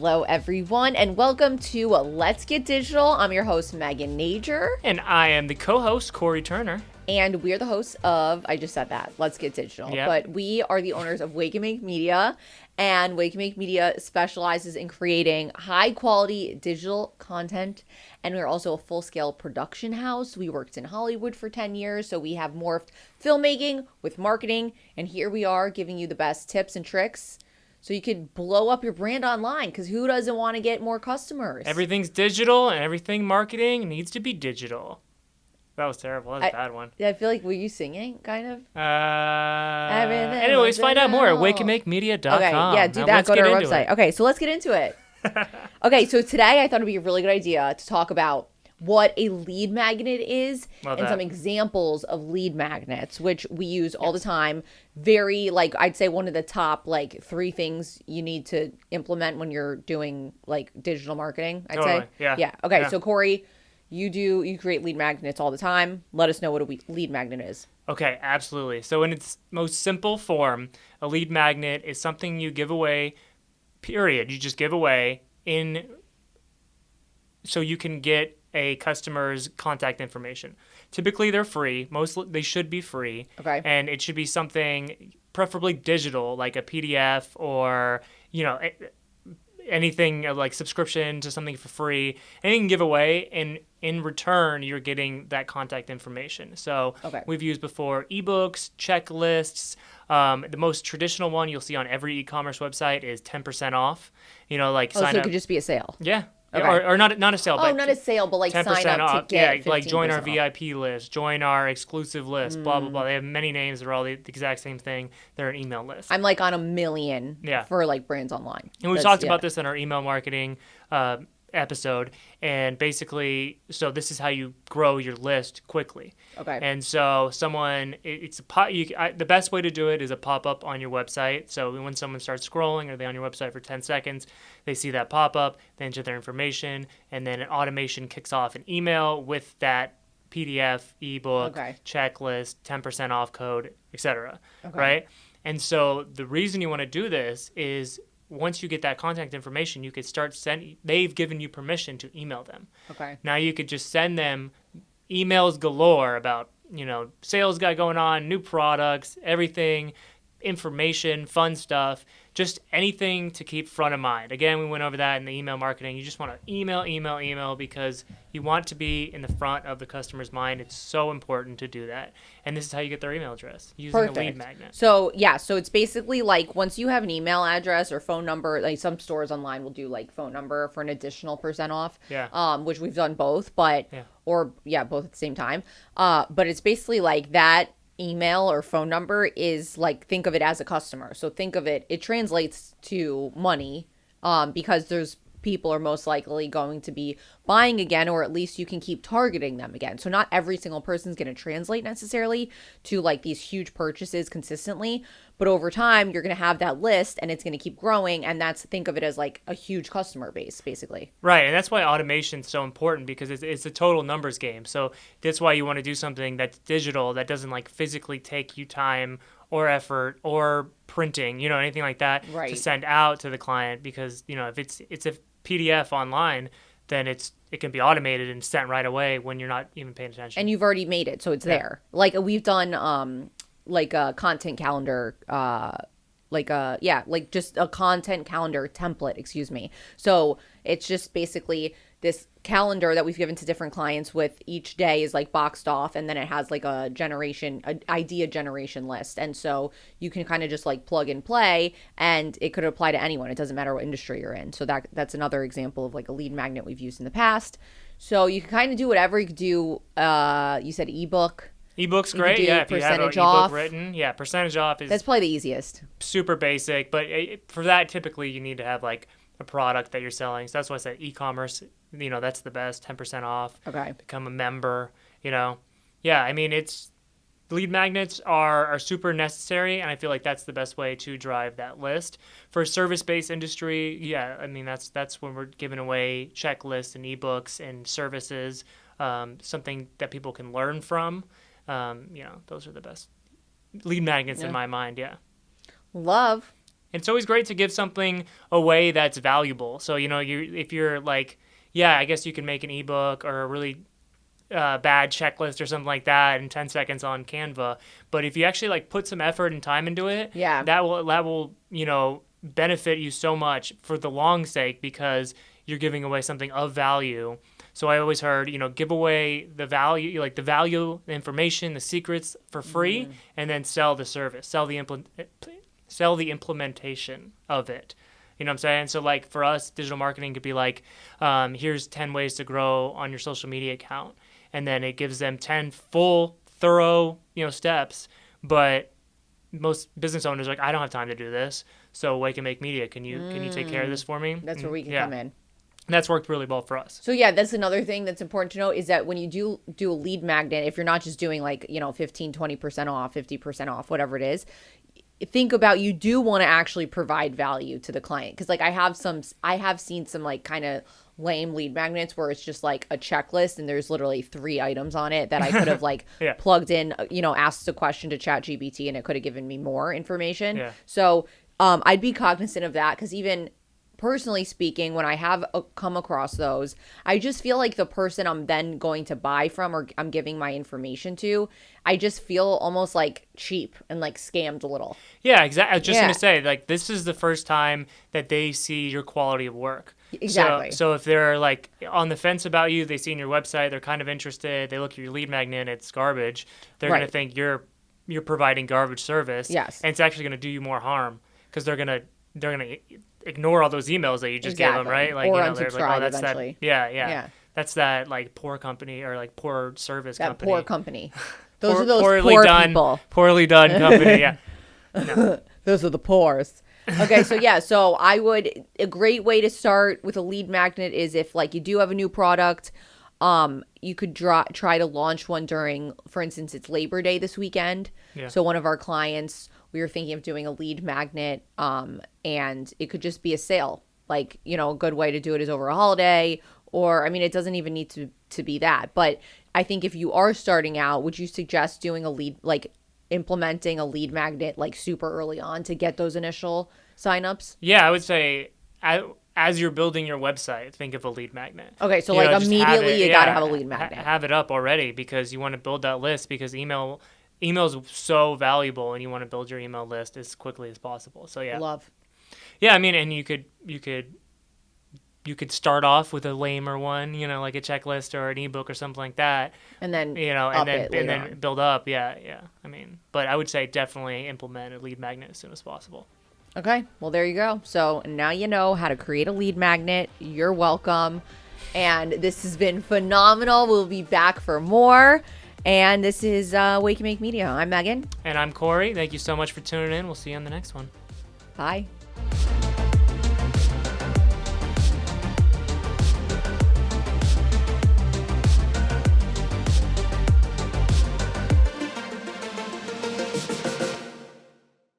Hello, everyone, and welcome to Let's Get Digital. I'm your host, Megan Nager. And I am the co-host, Corey Turner. And we're the hosts of, I just said that, Let's Get Digital. Yep. But we are the owners of Wake and Make Media. And Wake and Make Media specializes in creating high-quality digital content. And we're also a full-scale production house. We worked in Hollywood for 10 years, so we have morphed filmmaking with marketing. And here we are giving you the best tips and tricks so you could blow up your brand online, because who doesn't want to get more customers? Everything's digital, and everything marketing needs to be digital. That was terrible. That was a bad one. I feel like, were you singing, kind of? Anyways, find out more at wakeandmakemedia.com. Okay, yeah, do Now that. Go to our website. it. Okay, so let's get into it. Okay, so today I thought it would be a really good idea to talk about what a lead magnet is some examples of lead magnets, which we use all the time. Very, I'd say one of the top, 3 things you need to implement when you're doing, digital marketing, I'd say. Yeah. Okay, Yeah. so Corey, you create lead magnets all the time. Let us know what a lead magnet is. Okay, absolutely. So in its most simple form, a lead magnet is something you give away, period. You just give away so you can get a customer's contact information. Typically, they're free. They should be free. Okay. And it should be something preferably digital, like a PDF or, anything like subscription to something for free. Anything you can give away, and in return, you're getting that contact information. So We've used before ebooks, checklists. The most traditional one you'll see on every e-commerce website is 10% off. Sign up. So it could just be a sale. Yeah. Okay. Or not a sale. Oh, not a sale, but 10% sign up off. to get 15% join our off. VIP list, join our exclusive list, blah, blah, blah. They have many names. They're all the exact same thing. They're an email list. I'm on a million for brands online. And we've talked about this in our email marketing episode, and basically, so this is how you grow your list quickly. Okay. And so the best way to do it is a pop-up on your website. So when someone starts scrolling, or they're on your website for 10 seconds, they see that pop-up, they enter their information, and then an automation kicks off an email with that PDF, ebook, checklist, 10% off code, etc. Right? And so the reason you want to do this is, once you get that contact information, you could start they've given you permission to email them. Okay. Now you could just send them emails galore about, sales got going on, new products, everything, information, fun stuff, just anything to keep front of mind. Again, we went over that in the email marketing. You just want to email because you want to be in the front of the customer's mind. It's so important to do that. And this is how you get their email address, using a lead magnet. So it's basically once you have an email address or phone number, some stores online will do phone number for an additional % off. Yeah. Which we've done both, both at the same time. But it's basically that email or phone number is think of it as a customer. So think of it translates to money, because there's people are most likely going to be buying again, or at least you can keep targeting them again. So not every single person's going to translate necessarily to these huge purchases consistently, but over time you're going to have that list and it's going to keep growing, and think of it as a huge customer base, basically. Right, and that's why automation's so important, because it's a total numbers game. So that's why you want to do something that's digital, that doesn't physically take you time or effort or printing, anything like that to send out to the client, because if it's a PDF online, then it can be automated and sent right away when you're not even paying attention. And you've already made it, so it's there. We've done a content calendar, just a content calendar template, So it's just basically this calendar that we've given to different clients, with each day is boxed off, and then it has an idea generation list. And so you can kind of just plug and play, and it could apply to anyone. It doesn't matter what industry you're in. So that's another example of a lead magnet we've used in the past. So you can kind of do whatever. You could do, you said ebook. Ebook's great, yeah. If you have an ebook written, percentage off is... That's probably the easiest. Super basic, but for that, typically you need to have a product that you're selling. So that's why I said e-commerce, that's the best, 10% off. Okay. Become a member, Yeah, I mean, lead magnets are super necessary, and I feel like that's the best way to drive that list. For a service-based industry, that's when we're giving away checklists and ebooks and services, something that people can learn from. Those are the best lead magnets in my mind. Yeah. Love. And it's always great to give something away that's valuable. So, if you're like, yeah, I guess you can make an ebook or a really bad checklist or something like that in 10 seconds on Canva. But if you actually like put some effort and time into it, that will, benefit you so much for the long sake, because you're giving away something of value. So I always heard, give away the value, like the value, the information, the secrets for free, and then sell the service, sell the implementation of it. You know what I'm saying? So like for us, digital marketing could be like, here's 10 ways to grow on your social media account. And then it gives them 10 full, thorough, steps. But most business owners are like, I don't have time to do this. So Wake and Make Media, can you take care of this for me? That's where we can come in. That's worked really well for us. So yeah, that's another thing that's important to know, is that when you do a lead magnet, if you're not just doing like, 15, 20% off, 50% off, whatever it is, think about, you do want to actually provide value to the client. Because like I have seen some like kind of lame lead magnets where it's just like a checklist and there's literally 3 items on it that I could have like plugged in, asked a question to ChatGPT and it could have given me more information. Yeah. So I'd be cognizant of that, because even personally speaking, when I have come across those, I just feel like the person I'm then going to buy from or I'm giving my information to, I just feel almost like cheap and like scammed a little. Yeah, exactly. I was just going to say, like, this is the first time that they see your quality of work. Exactly. So if they're like on the fence about you, they see in your website, they're kind of interested, they look at your lead magnet, it's garbage, they're going to think you're providing garbage service. Yes. And it's actually going to do you more harm, because they're going to ignore all those emails that you just gave them, right? Like, or they're like, oh, that's eventually. that. That's that like poor company or like poor service that company. poor company. Those are those poorly poor done, people. Poorly done company. Yeah. No. Those are the poors. Okay, so a great way to start with a lead magnet is if like you do have a new product, you could try to launch one during, for instance, it's Labor Day this weekend. Yeah. So one of our clients, we were thinking of doing a lead magnet, and it could just be a sale. Like, a good way to do it is over a holiday, or, I mean, it doesn't even need to be that. But I think if you are starting out, would you suggest doing implementing a lead magnet like super early on to get those initial signups? Yeah, I would say as you're building your website, think of a lead magnet. Okay, so like immediately you got to have a lead magnet. Have it up already, because you want to build that list, because email is so valuable, and you want to build your email list as quickly as possible. So yeah. Love. Yeah, I mean, and you could start off with a lamer one, like a checklist or an ebook or something like that, and then and then build up. Yeah. I mean, but I would say definitely implement a lead magnet as soon as possible. Okay, well there you go. So now you know how to create a lead magnet. You're welcome, and this has been phenomenal. We'll be back for more. And this is Wake and Make Media. I'm Megan. And I'm Corey. Thank you so much for tuning in. We'll see you on the next one. Bye.